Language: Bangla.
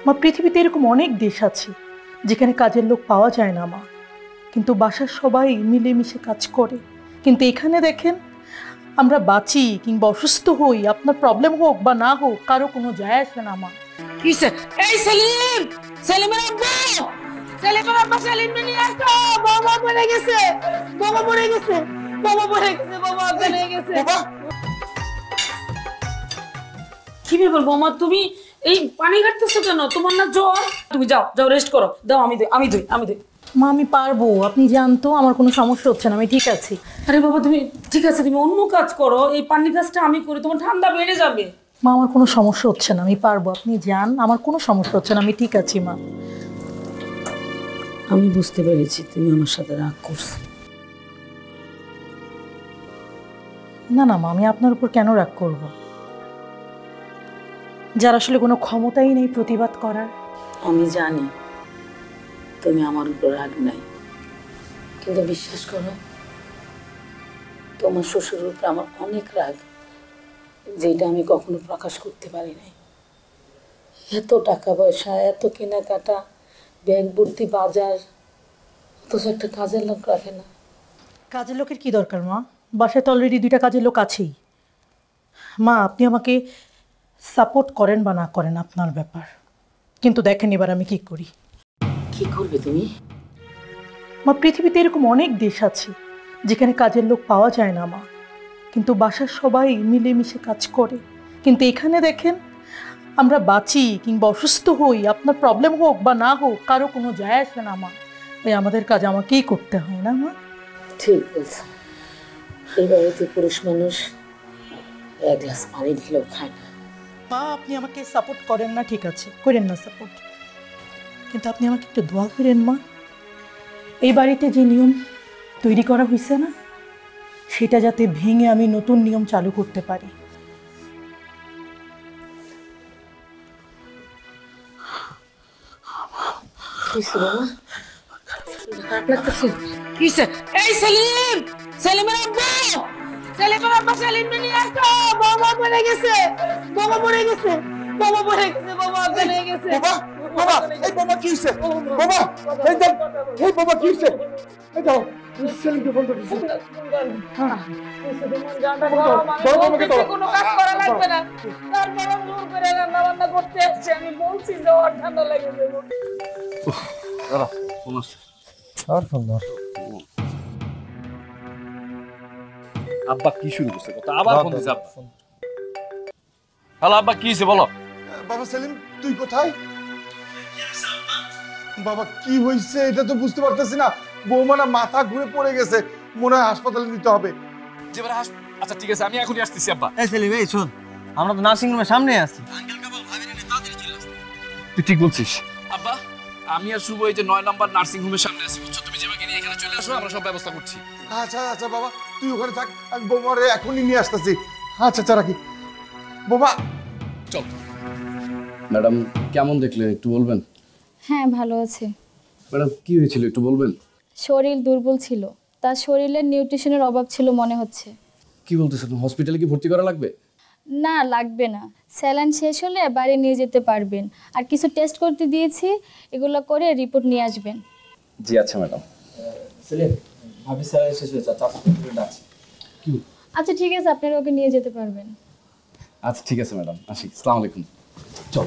মা, পৃথিবীতে এরকম অনেক দেশ আছে যেখানে কাজের লোক পাওয়া যায় না মা, কিন্তু বাসার সবাই মিলেমিশে কাজ করে। কিন্তু এখানে দেখেন, আমরা বাঁচি কিংবা অসুস্থ হই, আপনার প্রবলেম হোক বা না হোক, কারো কোনো যায় আসে না মা। কিসে? এই সেলিম, সেলিমের আব্বু, সেলিমের আব্বা, সেলিম নিয়ে আসো। বাবা মরে গেছে, বাবা মরে গেছে, বাবা মরে গেছে, বাবা আগে নিয়ে গেছে। কি ব্যাপার বৌমা, তুমি এই পানি কাটতেছো কেন? তোমার না জ্বর? তুমি যাও যাও রেস্ট করো। দাও আমি দিই, আমি দিই, আমি দিই। মা, আমি পারবো, আপনি জানতো আমার কোনো সমস্যা হচ্ছে না, আমি ঠিক আছি। আরে বাবা তুমি ঠিক আছে, তুমি অন্য কাজ করো, এই পানির কাজটা আমি করি, তোমার ঠান্ডা বেড়ে যাবে। মা, আমার কোনো সমস্যা হচ্ছে না, আমি পারবো, আপনি যান, আমার কোনো সমস্যা হচ্ছে না, আমি ঠিক আছি মা। আমি বুঝতে পেরেছি তুমি আমার সাথে রাগ করছো। না না মা, আমি আপনার উপর কেন রাগ করব? যার আসলে কোনো ক্ষমতাই নেই প্রতিবাদ করার। আমি জানি তুমি আমার উপর রাগ নাই, কিন্তু বিশ্বাস করো তোমার শ্বশুরের উপর আমার অনেক রাগ, যেটা আমি কখনো প্রকাশ করতে পারি নাই। এত টাকা পয়সা, এত কেনাকাটা, ব্যাগ ভর্তি বাজার, অথচ একটা কাজের লোক রাখে না। কাজের লোকের কি দরকার মা? বাসায় তো অলরেডি 2টা কাজের লোক আছেই। মা, আপনি আমাকে সাপোর্ট করেন বা না করেন আপনার ব্যাপার, কিন্তু দেখেন এবার আমি কি করি। কি করবে তুমি? মা, পৃথিবীতে এরকম অনেক দেশ আছে যেখানে কাজের লোক পাওয়া যায় না মা, কিন্তু বাসার সবাই মিলেমিশে কাজ করে। কিন্তু এখানে দেখেন, আমরা বাঁচি কিংবা অসুস্থ হই, আপনার প্রবলেম হোক বা না হোক, কারো কোনো যায় আসে না মা। ওই আমাদের কাজ আমাকেই করতে হয় না মা? ঠিক বলছো, এই বাড়িতে পুরুষ মানুষ এক গ্লাস পানি দিলেও খায় না। মা, আপনি আমাকে সাপোর্ট করেন না, ঠিক আছে, করেন না সাপোর্ট, কিন্তু আপনি আমাকে একটু দোয়া করেন মা। এই বাড়িতে যে নিয়ম তৈরি করা হয়েছে না, সেটা যাতে ভেঙে আমি নতুন নিয়ম চালু করতে পারি। এই সেলিম, সেলিমের আব্বু, সেলিমের আব্বা, সেলিম নিয়ে আসো। বাবা মরে গেছে, বাবা মরে গেছে, বাবা মরে গেছে, বাবা আগে নিয়ে গেছে। বাবা, এই বাবা কি হইছে? বাবা, এই দেখ, এই বাবা কি হইছে? এই দাও, সেলিমকে ফোন করতেছি। কোনো কাজ করা লাগবে না, তারপর জোর করে রান্না বান্না করতে আসছে। আমি বলছি জ্বর ঠান্ডা লেগে যাবে। আব্বা কি শুরু করছে কথা? আবার ফোন দিছে আব্বা। হ্যালো আব্বা, কি হইছে বলো? বাবা সেলিম, তুই কোথায়? বাবা কি হইছে এটা তো বুঝতে পারতেছি না। বৌমা না মাথা ঘুরে পড়ে গেছে, মনে হয় হাসপাতালে নিতে হবে। যেবারে আচ্ছা ঠিক আছে, আমি এখনই আসতেছি আব্বা। এই সেলিম, এই শোন, আমরা তো নার্সিং রুমের সামনে আছি। তুই ঠিক বলছিস আব্বা। আমি আর শুভ এই যে 9 নম্বর নার্সিং হোমের সামনে আছি, বুঝছো? তুমি যেভাবে নিয়ে এখানে চলে আসো, আমরা সব ব্যবস্থা করছি। আচ্ছা আচ্ছা বাবা, তুই ওখানে থাক, আমি বৌমারে এখনই নিয়ে আসতেছি। আচ্ছা আচ্ছা রাখি। বৌমা চল। ম্যাডাম কেমন দেখলেন একটু বলবেন? হ্যাঁ, ভালো আছে। ম্যাডাম কি হয়েছিল একটু বলবেন? শরীর দুর্বল ছিল, তার শরীরের নিউট্রিশনের অভাব ছিল মনে হচ্ছে। কি বলতেছেন? হসপিটালে কি ভর্তি করা লাগবে? না, লাগবে না, স্যালাইন শেষ হলে বাড়ি নিয়ে যেতে পারবেন। আর কিছু টেস্ট করতে দিয়েছি, এগুলো করে রিপোর্ট নিয়ে আসবেন। জি আচ্ছা ম্যাডাম। সেলিম, ভাবি স্যালাইন শেষ হয়েছে, চাপ আছে। কি? আচ্ছা ঠিক আছে, আপনারা ওকে নিয়ে যেতে পারবেন। আচ্ছা ঠিক আছে ম্যাডাম, আসি। আসসালামু আলাইকুম। চল।